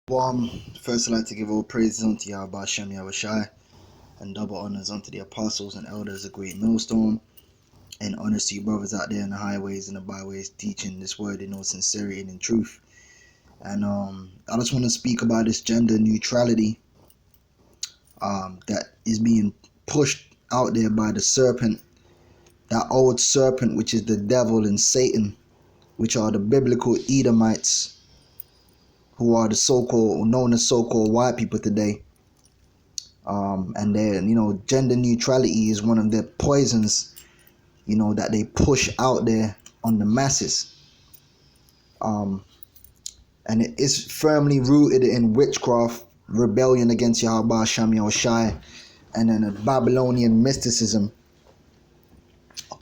First I'd like to give all praises unto Yahweh Hashem Yahushai, and double honors unto the apostles and elders of Great Millstone, and honors to you brothers out there in the highways and the byways teaching this word in all sincerity and in truth. And I just want to speak about this gender neutrality that is being pushed out there by the serpent, that old serpent which is the devil and Satan, which are the biblical Edomites, who are the so-called, known as so-called white people today. And their, gender neutrality is one of their poisons, that they push out there on the masses. And it is firmly rooted in witchcraft, rebellion against Yahweh Hashem Yahushai, and then a Babylonian mysticism,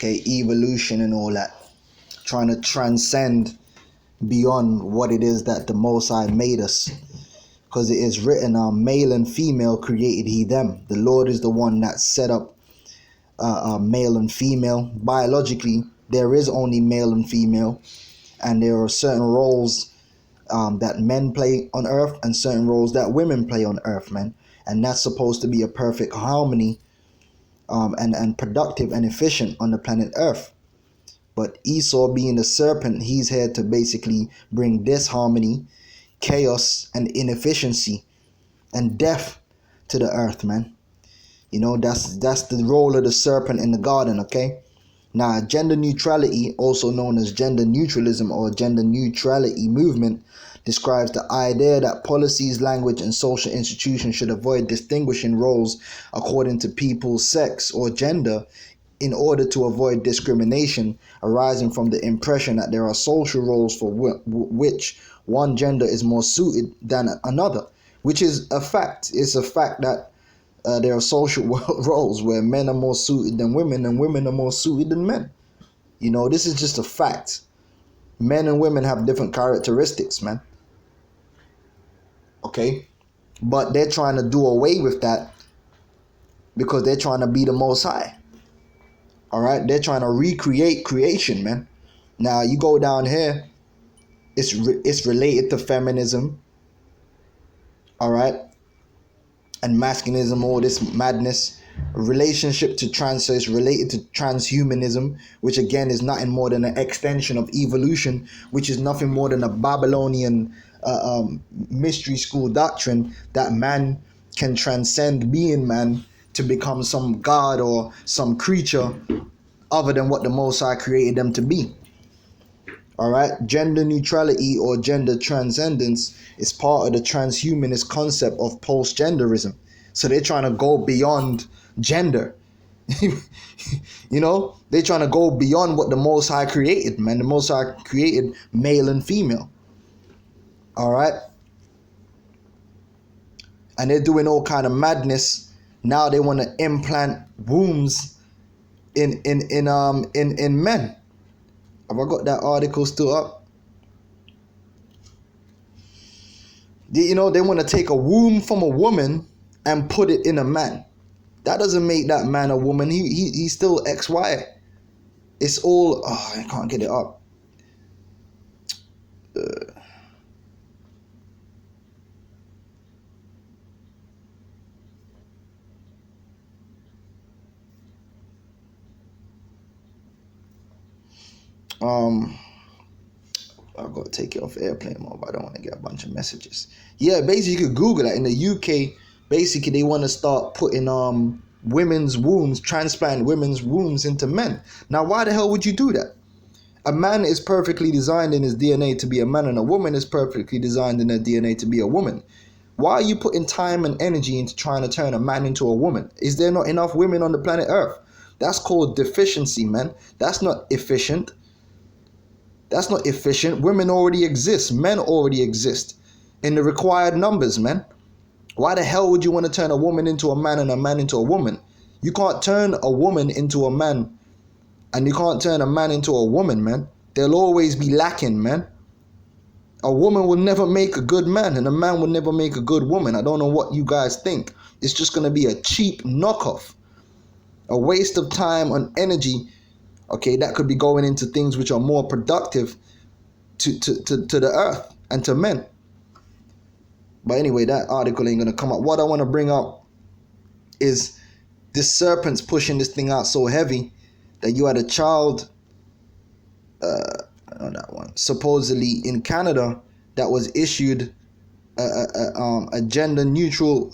evolution and all that, trying to transcend beyond what it is that the Most High made us. Because it is written, male and female created he them. The Lord is the one that set up male and female. Biologically, there is only male and female. And there are certain roles that men play on earth and certain roles that women play on earth, man. And that's supposed to be a perfect harmony and productive and efficient on the planet earth. But Esau, being the serpent, he's here to basically bring disharmony, chaos, and inefficiency, and death to the earth, man. That's the role of the serpent in the garden, okay? Now, gender neutrality, also known as gender neutralism or gender neutrality movement, describes the idea that policies, language, and social institutions should avoid distinguishing roles according to people's sex or gender in order to avoid discrimination arising from the impression that there are social roles for which one gender is more suited than another, which is a fact. It's a fact that there are social roles where men are more suited than women and women are more suited than men. This is just a fact. Men and women have different characteristics, man. Okay? But they're trying to do away with that because they're trying to be the Most High. All right, they're trying to recreate creation, man. Now you go down here, it's related to feminism, all right, and masculinism, all this madness. Relationship to trans, so it's related to transhumanism, which again is nothing more than an extension of evolution, which is nothing more than a Babylonian mystery school doctrine that man can transcend being man to become some god or some creature other than what the Most High created them to be. All right, gender neutrality or gender transcendence is part of the transhumanist concept of post-genderism. So they're trying to go beyond gender. They're trying to go beyond what the Most High created, man. The Most High created male and female. All right, and they're doing all kind of madness. Now they want to implant wombs in men. Have I got that article still up? They want to take a womb from a woman and put it in a man. That doesn't make that man a woman. He's still XY. It's all. Oh, I can't get it up. I've got to take it off airplane mode, but I don't want to get a bunch of messages. Yeah, basically you could Google that. In the UK, basically they want to start putting women's wombs, transplant women's wombs into men. Now, why the hell would you do that? A man is perfectly designed in his DNA to be a man, and a woman is perfectly designed in her DNA to be a woman. Why are you putting time and energy into trying to turn a man into a woman? Is there not enough women on the planet Earth? That's called deficiency, man. That's not efficient. That's not efficient. Women already exist. Men already exist in the required numbers, man. Why the hell would you want to turn a woman into a man and a man into a woman? You can't turn a woman into a man and you can't turn a man into a woman, man. They'll always be lacking, man. A woman will never make a good man and a man will never make a good woman. I don't know what you guys think. It's just going to be a cheap knockoff. A waste of time and energy. Okay, that could be going into things which are more productive to the earth and to men. But anyway, that article ain't gonna come up. What I want to bring up is this serpents pushing this thing out so heavy that you had a child, on that one, supposedly in Canada, that was issued a gender neutral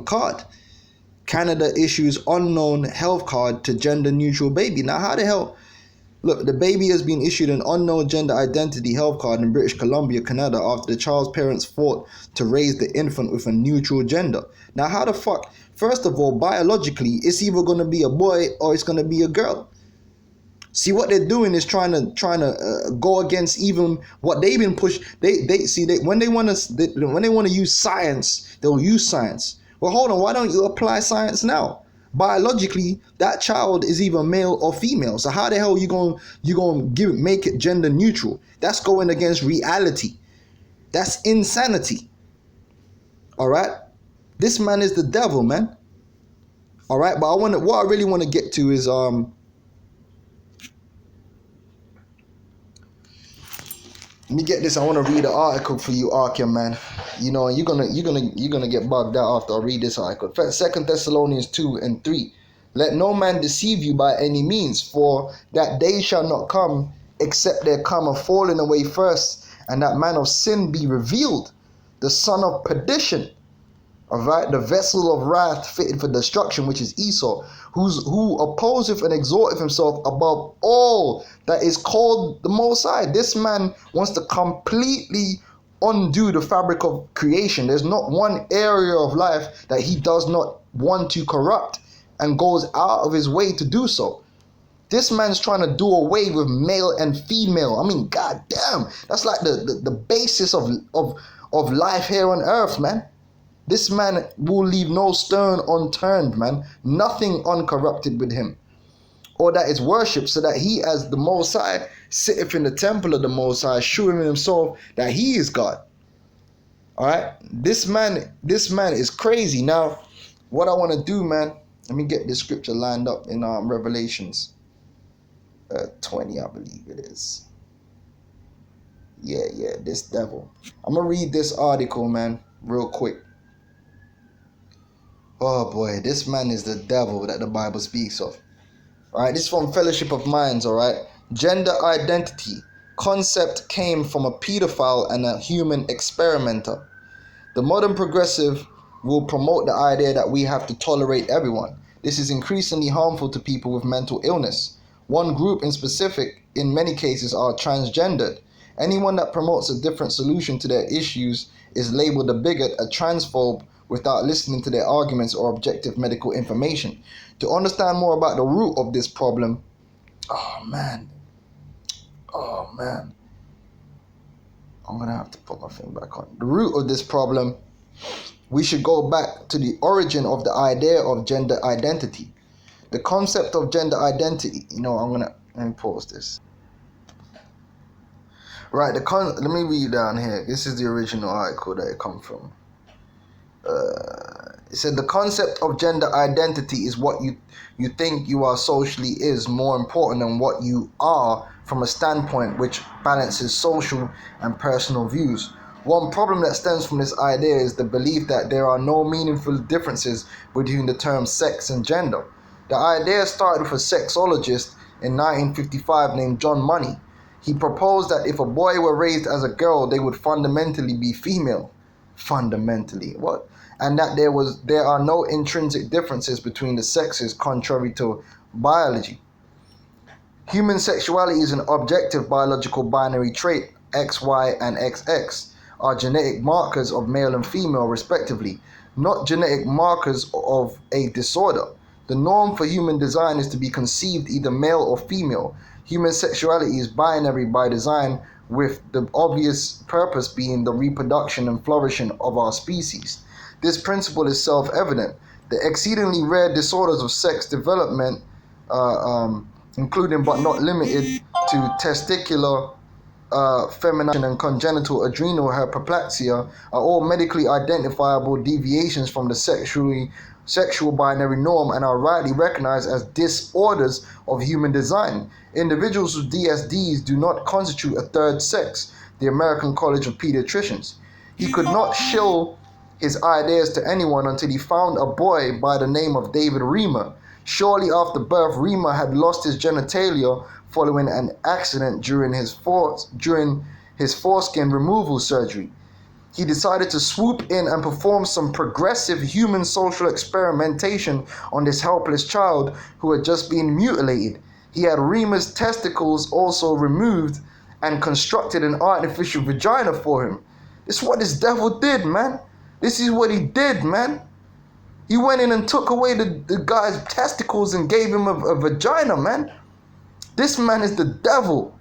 card. Canada issues unknown health card to gender neutral baby. Now, how the hell? Look, the baby has been issued an unknown gender identity health card in British Columbia, Canada, after the child's parents fought to raise the infant with a neutral gender. Now, how the fuck? First of all, biologically, it's either going to be a boy or it's going to be a girl. See, what they're doing is trying to go against even what they've been pushed. When they want to use science, they'll use science. Well, hold on, why don't you apply science now? Biologically, that child is either male or female. So how the hell you gonna make it gender neutral? That's going against reality. That's insanity. All right, this man is the devil, man. All right, but what I really want to get to is let me get this. I want to read an article for you, Arkia, man. You know, you're gonna get bugged out after I read this article. 2 Thessalonians 2:3. Let no man deceive you by any means, for that day shall not come except there come a falling away first, and that man of sin be revealed, the son of perdition. All right, the vessel of wrath fitted for destruction, which is Esau, who opposeth and exalteth himself above all that is called the Most High. This man wants to completely undo the fabric of creation. There's not one area of life that he does not want to corrupt, and goes out of his way to do so. This man's trying to do away with male and female. I mean, goddamn, that's like the basis of life here on earth, man. This man will leave no stone unturned, man. Nothing uncorrupted with him, or that is worshipped, so that he, as the Most High, sitteth in the temple of the Most High, shewing himself that he is God. All right, this man is crazy. Now, what I want to do, man, let me get this scripture lined up in Revelations 20, I believe it is. Yeah, this devil. I'm gonna read this article, man, real quick. Oh boy, this man is the devil that the Bible speaks of. Alright, this is from Fellowship of Minds, alright? Gender identity. Concept came from a pedophile and a human experimenter. The modern progressive will promote the idea that we have to tolerate everyone. This is increasingly harmful to people with mental illness. One group in specific, in many cases, are transgendered. Anyone that promotes a different solution to their issues is labeled a bigot, a transphobe, without listening to their arguments or objective medical information. To understand more about the root of this problem, oh man, I'm gonna have to put my thing back on. The root of this problem, we should go back to the origin of the idea of gender identity. The concept of gender identity, let me pause this. Right, let me read down here. This is the original article that it comes from. It said the concept of gender identity is what you think you are socially is more important than what you are from a standpoint which balances social and personal views. One problem that stems from this idea is the belief that there are no meaningful differences between the terms sex and gender. The idea started with a sexologist in 1955 named John Money. He proposed that if a boy were raised as a girl, they would fundamentally be female. Fundamentally, what? And that there are no intrinsic differences between the sexes contrary to biology. Human sexuality is an objective biological binary trait. X, Y, and XX are genetic markers of male and female respectively, not genetic markers of a disorder. The norm for human design is to be conceived either male or female. Human sexuality is binary by design, with the obvious purpose being the reproduction and flourishing of our species. This principle is self-evident. The exceedingly rare disorders of sex development, including but not limited to testicular feminine and congenital adrenal hyperplasia, are all medically identifiable deviations from the sexual binary norm and are rightly recognized as disorders of human design. Individuals with DSDs do not constitute a third sex, the American College of Pediatricians. He could not shill his ideas to anyone until he found a boy by the name of David Reamer. Shortly after birth, Reamer had lost his genitalia following an accident during his foreskin removal surgery. He decided to swoop in and perform some progressive human social experimentation on this helpless child who had just been mutilated. He had Reamer's testicles also removed and constructed an artificial vagina for him. This is what this devil did, man. This is what he did, man. He went in and took away the guy's testicles and gave him a vagina, man. This man is the devil.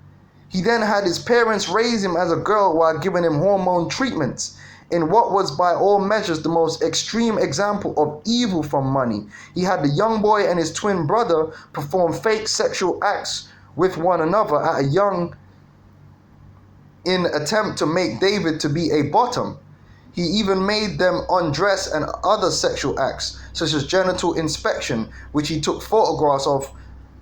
He then had his parents raise him as a girl while giving him hormone treatments in what was by all measures the most extreme example of evil from money. He had the young boy and his twin brother perform fake sexual acts with one another at a young in attempt to make David to be a bottom. He even made them undress and other sexual acts, such as genital inspection, which he took photographs of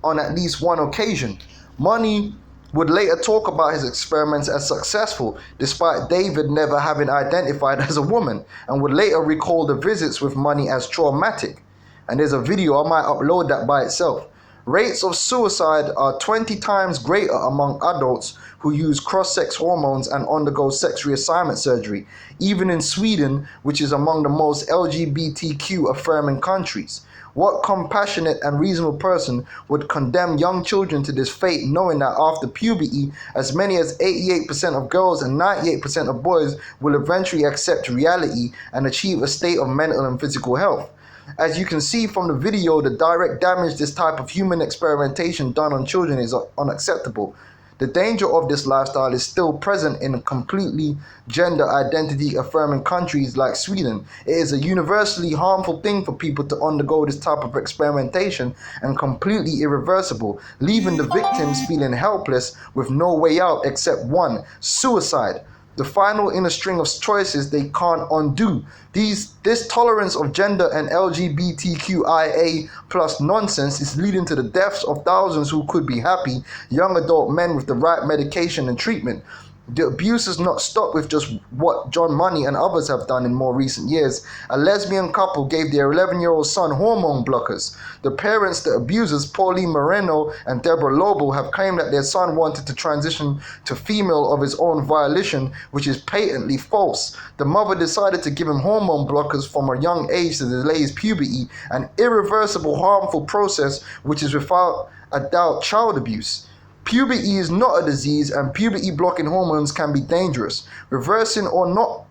on at least one occasion. Money would later talk about his experiments as successful, despite David never having identified as a woman, and would later recall the visits with Money as traumatic. And there's a video, I might upload that by itself. Rates of suicide are 20 times greater among adults who use cross-sex hormones and undergo sex reassignment surgery, even in Sweden, which is among the most LGBTQ affirming countries. What compassionate and reasonable person would condemn young children to this fate, knowing that after puberty, as many as 88% of girls and 98% of boys will eventually accept reality and achieve a state of mental and physical health? As you can see from the video, the direct damage this type of human experimentation done on children is unacceptable. The danger of this lifestyle is still present in completely gender identity affirming countries like Sweden. It is a universally harmful thing for people to undergo this type of experimentation and completely irreversible, leaving the victims feeling helpless with no way out except one: suicide. The final in a string of choices they can't undo. This tolerance of gender and LGBTQIA plus nonsense is leading to the deaths of thousands who could be happy young adult men with the right medication and treatment. The abuse has not stopped with just what John Money and others have done in more recent years. A lesbian couple gave their 11-year-old son hormone blockers. The parents, the abusers, Pauline Moreno and Deborah Lobo, have claimed that their son wanted to transition to female of his own volition, which is patently false. The mother decided to give him hormone blockers from a young age to delay his puberty, an irreversible harmful process which is without a doubt child abuse. Puberty is not a disease, and puberty blocking hormones can be dangerous. Reversing or not,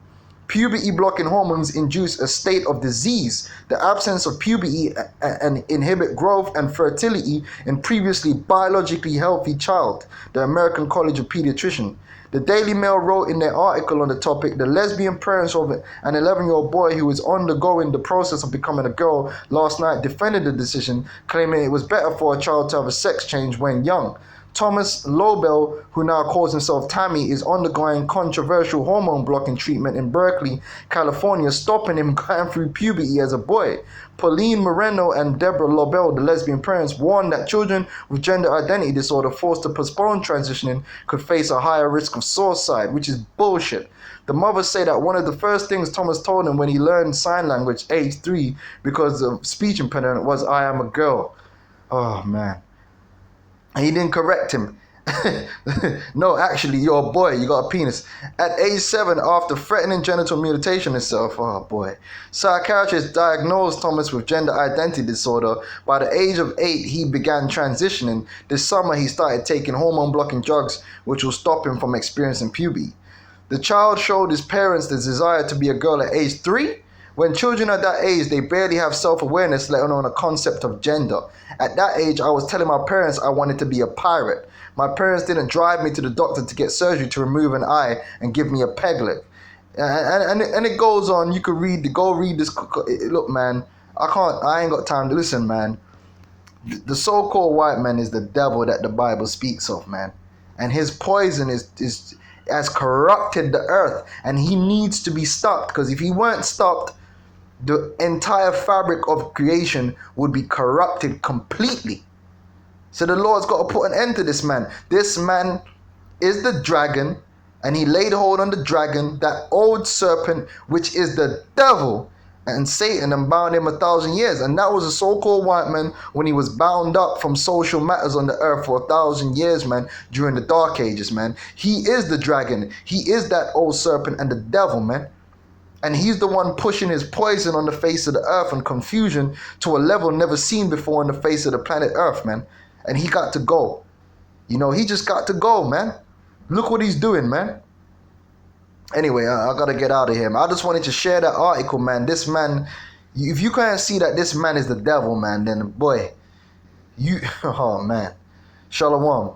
puberty blocking hormones induce a state of disease, the absence of puberty, and inhibit growth and fertility in previously biologically healthy child. The American College of Pediatricians. The Daily Mail wrote in their article on the topic, the lesbian parents of an 11-year-old boy who is undergoing the process of becoming a girl last night defended the decision, claiming it was better for a child to have a sex change when young. Thomas Lobel, who now calls himself Tammy, is undergoing controversial hormone blocking treatment in Berkeley, California, stopping him going through puberty as a boy. Pauline Moreno and Deborah Lobel, the lesbian parents, warned that children with gender identity disorder forced to postpone transitioning could face a higher risk of suicide, which is bullshit. The mothers say that one of the first things Thomas told him when he learned sign language, age 3, because of speech impediment, was, "I am a girl." Oh, man. And he didn't correct him. No, actually, you're a boy, you got a penis. At age 7, after threatening genital mutilation himself, oh boy, psychiatrists diagnosed Thomas with gender identity disorder. By the age of 8, he began transitioning. This summer, he started taking hormone-blocking drugs, which will stop him from experiencing puberty. The child showed his parents the desire to be a girl at age 3. When children at that age, they barely have self-awareness, let alone a concept of gender. At that age, I was telling my parents I wanted to be a pirate. My parents didn't drive me to the doctor to get surgery to remove an eye and give me a peg leg. And it goes on. You could go read this. Look, man, I ain't got time to listen, man. The so-called white man is the devil that the Bible speaks of, man. And his poison has corrupted the earth, and he needs to be stopped, because if he weren't stopped, the entire fabric of creation would be corrupted completely. So the Lord's got to put an end to this man. This man is the dragon. And he laid hold on the dragon, that old serpent, which is the devil and Satan, and bound him 1,000 years. And that was a so-called white man when he was bound up from social matters on the earth for 1,000 years, man, during the dark ages, man. He is the dragon. He is that old serpent and the devil, man. And he's the one pushing his poison on the face of the earth and confusion to a level never seen before on the face of the planet earth, man. And he got to go. You know, he just got to go, man. Look what he's doing, man. Anyway, I gotta get out of here. I just wanted to share that article, man. This man, if you can't see that this man is the devil, man, then boy, oh man. Shalom.